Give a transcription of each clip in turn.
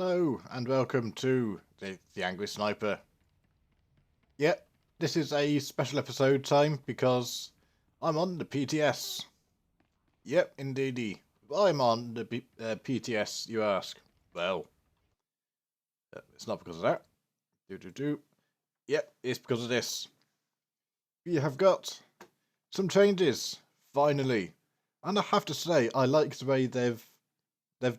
Hello and welcome to the Angry Sniper. Yep, this is a special episode time because I'm on the PTS. Yep, indeedy. I'm on the PTS, you ask. Well, it's not because of that. Yep, it's because of this. We have got some changes, finally. And I have to say, I like the way they've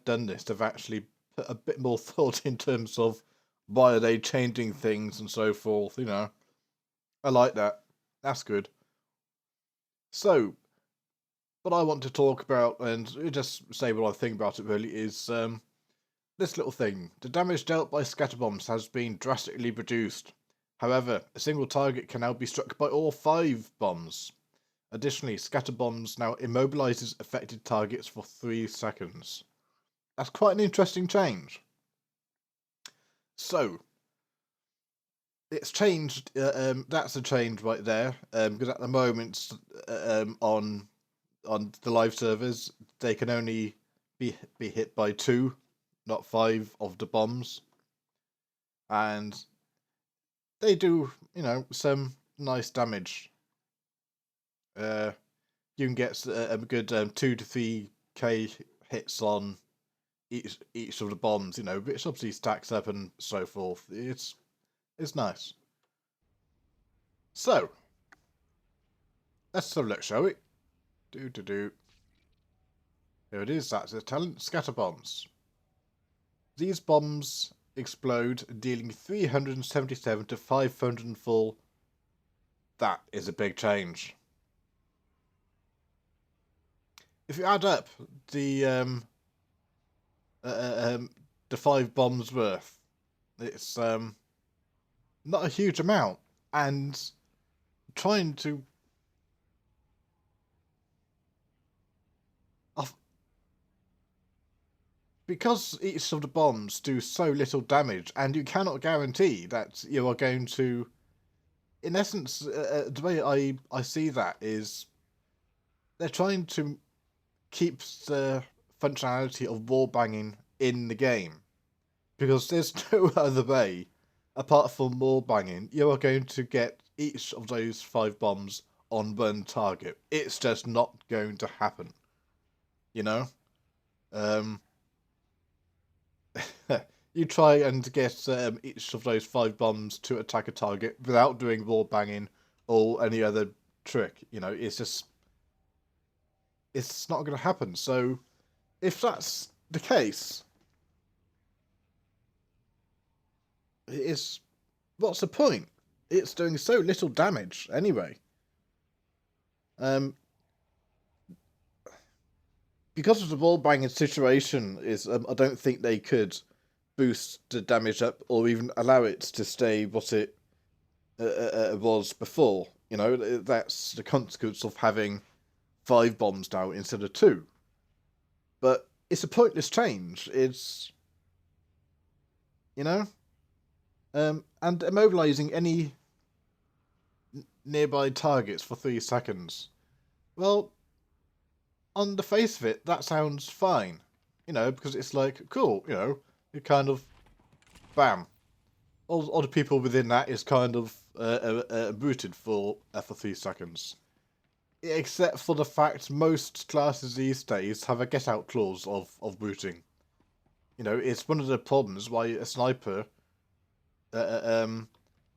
done this. They've actually put a bit more thought in terms of why are they changing things and so forth, I like that. That's good. So, what I want to talk about, and just say what I think about it really, is this little thing. The damage dealt by scatter bombs has been drastically reduced. However, a single target can now be struck by all 5 bombs. Additionally, scatter bombs now immobilizes affected targets for 3 seconds. That's quite an interesting change. So, it's changed. That's a change right there. Because at the moment, on the live servers, they can only be hit by 2, not 5 of the bombs, and they do some nice damage. You can get a good 2 to 3k hits on each of the bombs, which obviously stacks up and so forth. It's nice. So let's have a look, shall we? Here it is. That's the talent scatter bombs. These bombs explode, dealing 377 to 504. That is a big change. If you add up the the 5 bombs worth, it's not a huge amount, and trying to because each of the bombs do so little damage, and you cannot guarantee that you are going to, in essence, the way I see that is they're trying to keep the functionality of wallbanging in the game, because there's no other way apart from wallbanging you are going to get each of those 5 bombs on one target. It's just not going to happen, you know. Um, you try and get each of those 5 bombs to attack a target without doing wall banging or any other trick. It's not going to happen. So if that's the case, it's what's the point? It's doing so little damage anyway. Um, because of the wall banging situation, is I don't think they could boost the damage up or even allow it to stay what it was before. That's the consequence of having 5 bombs now instead of 2. But it's a pointless change. It's you know, and immobilizing any nearby targets for 3 seconds. Well, on the face of it, that sounds fine. Because it's like cool. You kind of bam. All the people within that is kind of booted for 3 seconds. Except for the fact most classes these days have a get out clause of booting. It's one of the problems why a sniper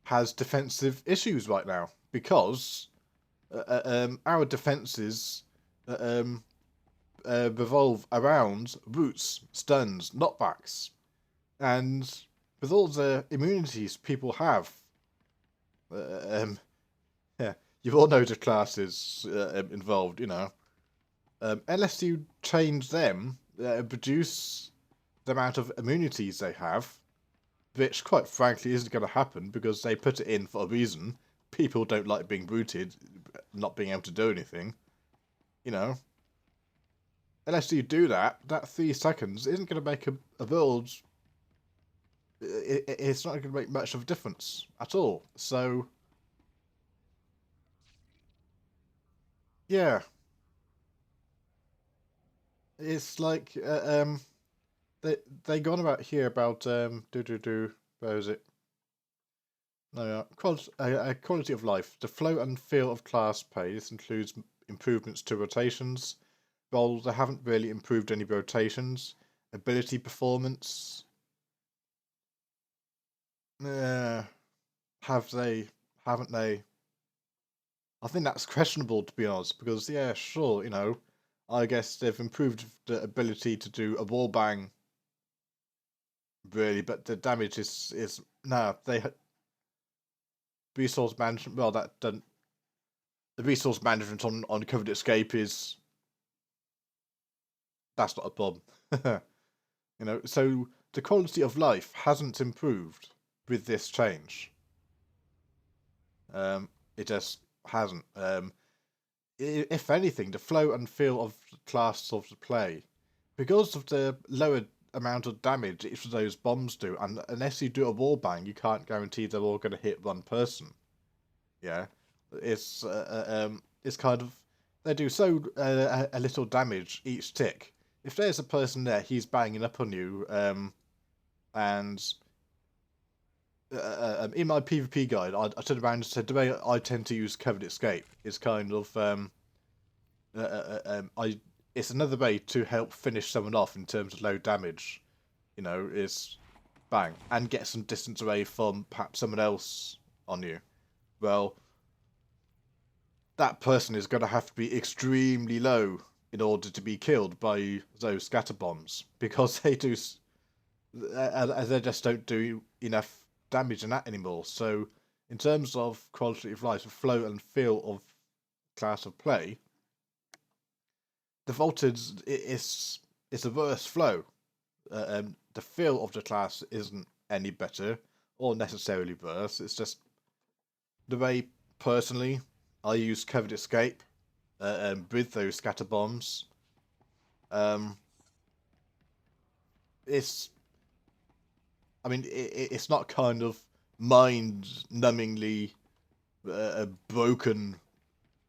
has defensive issues right now, because our defenses revolve around roots, stuns, knockbacks, and with all the immunities people have, yeah, you all know the classes involved, unless you change them, reduce the amount of immunities they have, which quite frankly isn't going to happen because they put it in for a reason. People don't like being booted, not being able to do anything, you know. Unless you do that, that 3 seconds isn't going to make a world. It's not going to make much of a difference at all. So, yeah, it's like they gone about here about where is it? No, quality of life. The flow and feel of class pay. This includes improvements to rotations. Well, they haven't really improved any rotations. Ability performance. Have they? Haven't they? I think that's questionable, to be honest, because yeah, sure, I guess they've improved the ability to do a wall bang, really, but the damage is no. Resource management. Well, the resource management on covered escape is that's not a problem. So the quality of life hasn't improved with this change. It just hasn't. If anything, the flow and feel of the class of the play, because of the lower amount of damage each of those bombs do, and unless you do a wall bang, you can't guarantee they're all going to hit one person. Yeah, it's kind of they do so a little damage each tick. If there's a person there, he's banging up on you, and in my PvP guide, I turned around and said the way I tend to use covered escape is kind of I it's another way to help finish someone off in terms of low damage. Is bang and get some distance away from perhaps someone else on you. Well, that person is going to have to be extremely low in order to be killed by those scatter bombs because they do, they just don't do enough damage in that anymore. So, in terms of quality of life, flow and feel of class of play, the voltage is a worse flow. The feel of the class isn't any better or necessarily worse. It's just the way personally I use covered escape with those scatter bombs. Um, it's it's not kind of mind-numbingly broken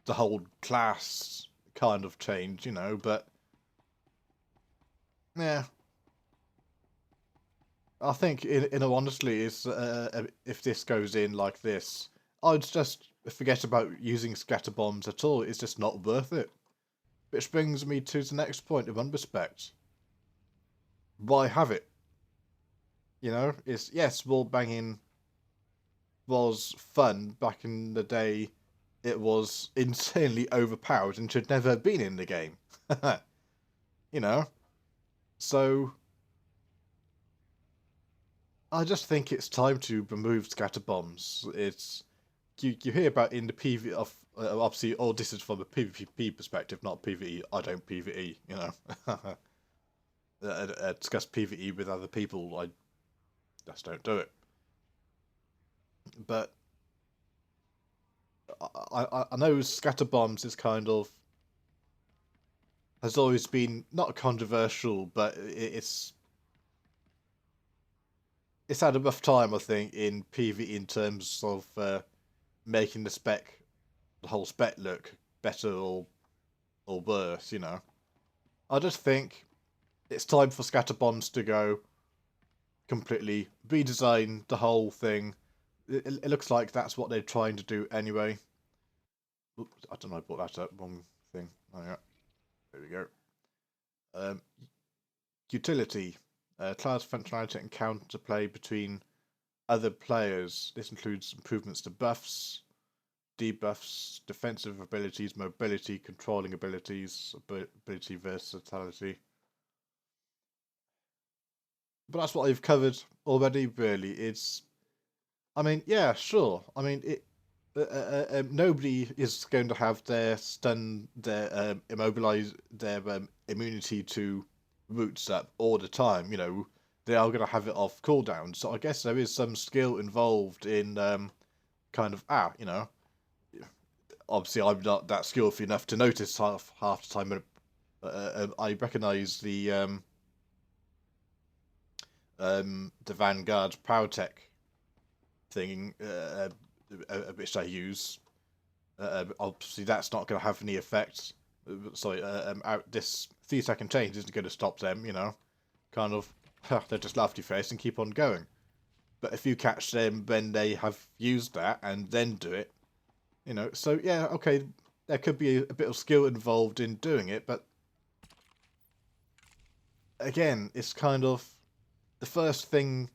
the whole class kind of change, but yeah, I think in all honestly, is if this goes in like this, I'd just forget about using scatter bombs at all. It's just not worth it. Which brings me to the next point in one respect. Why have it? It's yes, wall banging was fun back in the day. It was insanely overpowered and should never have been in the game. you know, so I just think it's time to remove scatter bombs. It's you hear about in the PV of obviously all this is from a PvP perspective, not PvE. I don't PvE, discuss PvE with other people. I just don't do it. But I know scatter bombs is kind of has always been not controversial, but it's had a rough time, I think, in PvE in terms of making the whole spec look better or worse. I just think it's time for scatter bombs to go completely redesign the whole thing. It looks like that's what they're trying to do anyway. Oops, I don't know. I brought that up. Wrong thing. Oh yeah, there we go. Um, utility, class functionality and counterplay between other players. This includes improvements to buffs, debuffs, defensive abilities, mobility, controlling abilities, ability versatility. But that's what I've covered already. Really, yeah, sure. Nobody is going to have their immobilize, their immunity to roots up all the time. They are going to have it off cooldown. So I guess there is some skill involved in kind of Obviously, I'm not that skillful enough to notice half the time. I recognise the Vanguard power tech thing which I use. Obviously, that's not going to have any effect. Sorry, this 3-second change isn't going to stop them. Kind of. they just laugh at your face and keep on going. But if you catch them when they have used that and then do it, so yeah, okay, there could be a bit of skill involved in doing it, but again, it's kind of the first thing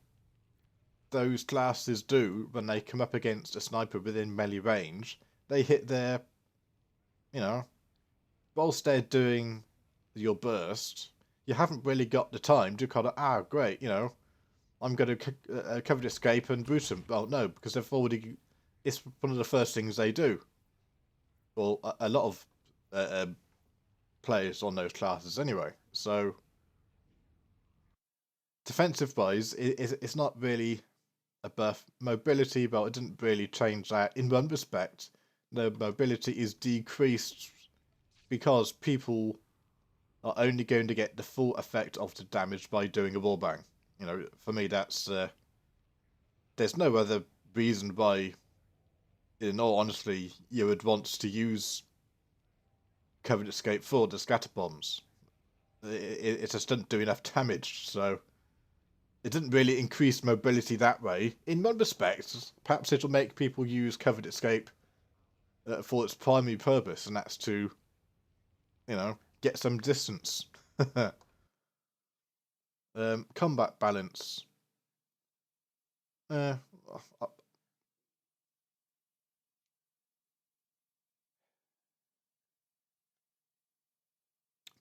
those classes do when they come up against a sniper within melee range. They hit their, you know, whilst they're doing your burst, you haven't really got the time to kind of, great, I'm going to cover the escape and boot them. Well, no, because they've already. It's one of the first things they do. Well, a lot of players on those classes anyway. So defensive wise, it's not really a buff. Mobility, well, it didn't really change that. In one respect, the mobility is decreased because people are only going to get the full effect of the damage by doing a wallbang. For me, that's there's no other reason why, in all honesty, you would want to use covered escape for the scatter bombs. It just doesn't do enough damage, so it didn't really increase mobility that way. In one respect, perhaps it'll make people use covered escape for its primary purpose, and that's to, get some distance. Combat balance. Uh,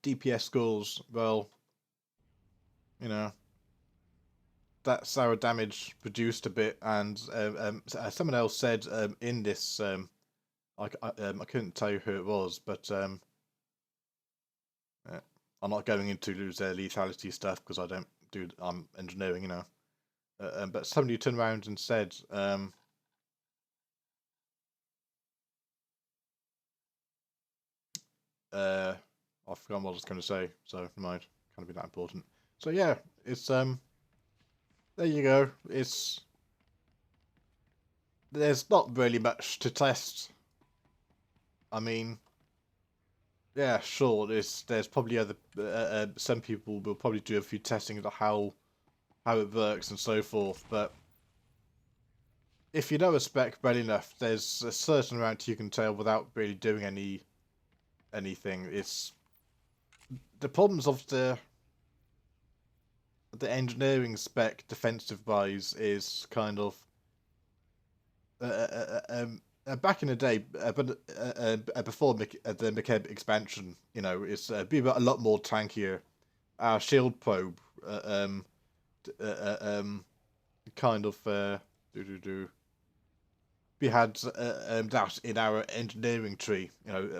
DPS scores, well, you know, that's our damage reduced a bit, and someone else said in this, I couldn't tell you who it was, but I'm not going into their lethality stuff because I'm engineering, but somebody turned around and said, I forgot what I was going to say, so never mind. Can't be that important. So yeah, it's there you go. There's not really much to test. I mean, yeah, sure. There's probably other some people will probably do a few testing of how it works and so forth. But if you know a spec well enough, there's a certain amount you can tell without really doing anything. It's the problems of the engineering spec defensive wise is kind of back in the day, but before the McKeb expansion, it's be a lot more tankier. Our shield probe, kind of we had that in our engineering tree.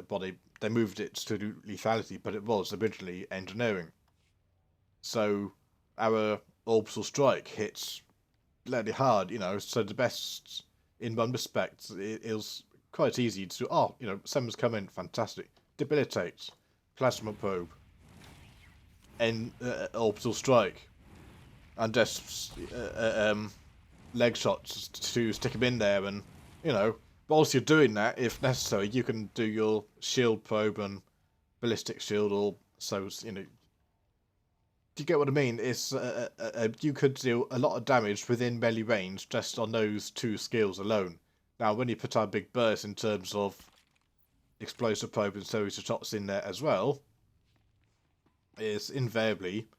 But they moved it to lethality, but it was originally engineering. So our orbital strike hits bloody hard. So the best in one respect, it was quite easy to, someone's coming, fantastic. Debilitate, plasma probe, and orbital strike, and just leg shots to stick him in there, and, whilst you're doing that, if necessary, you can do your shield probe and ballistic shield, or so, do you get what I mean? It's you could do a lot of damage within melee range just on those two skills alone. Now, when you put our big burst in terms of explosive probe and series of shots in there as well, it's invariably,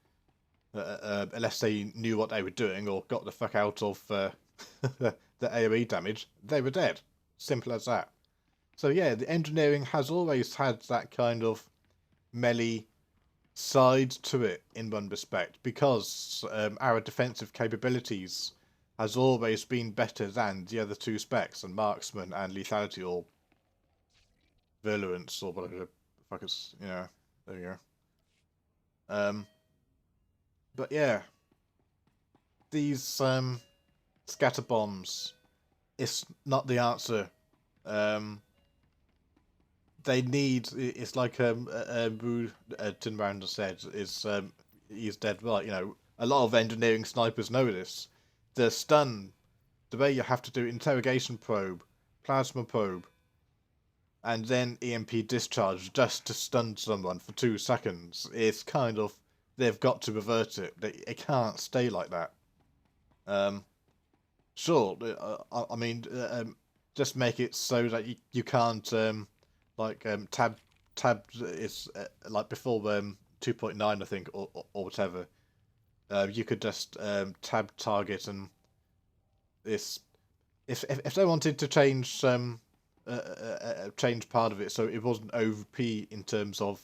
unless they knew what they were doing or got the fuck out of the AoE damage, they were dead. Simple as that. So yeah, the engineering has always had that kind of melee side to it in one respect, because our defensive capabilities has always been better than the other two specs, and marksman and lethality, or virulence, or whatever the fuck is, there you go. But yeah, these scatter bombs, it's not the answer. They need, it's like Tinranda said, he's dead right. A lot of engineering snipers know this. The stun, the way you have to do interrogation probe, plasma probe, and then EMP discharge just to stun someone for 2 seconds, it's kind of they've got to revert it. It can't stay like that. Sure, I mean, just make it so that you can't tab is like before 2.9, I think, or whatever. You could just tab target, and this if they wanted to change change part of it so it wasn't OP in terms of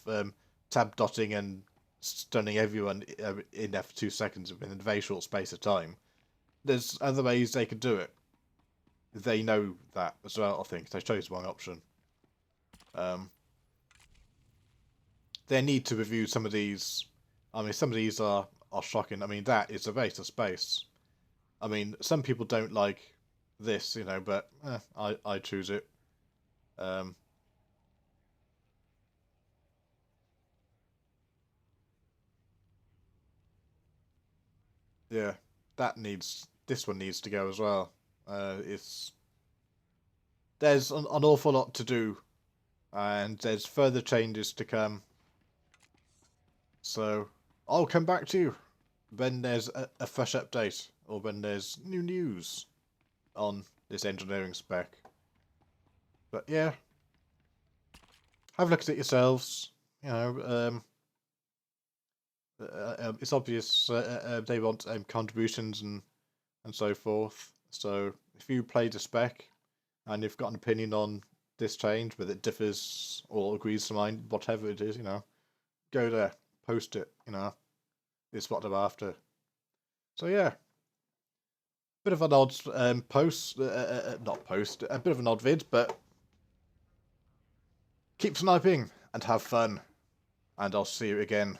tab dotting and stunning everyone in there for 2 seconds in a very short space of time. There's other ways they could do it. They know that as well, I think. They chose the wrong option. They need to review some of these. I mean, some of these are shocking. I mean, that is a waste of space. I mean, some people don't like this, you know, but I choose it. Yeah, this one needs to go as well. It's there's an awful lot to do, and there's further changes to come. So I'll come back to you when there's a fresh update or when there's new news on this engineering spec. But yeah, have a look at it yourselves. You know, it's obvious they want contributions and so forth. So if you play the spec and you've got an opinion on this change, whether it differs or agrees to mine, whatever it is, you know, go there, post it. You know, it's what they're after. So yeah, bit of an odd post, not post, a bit of an odd vid, but keep sniping and have fun, and I'll see you again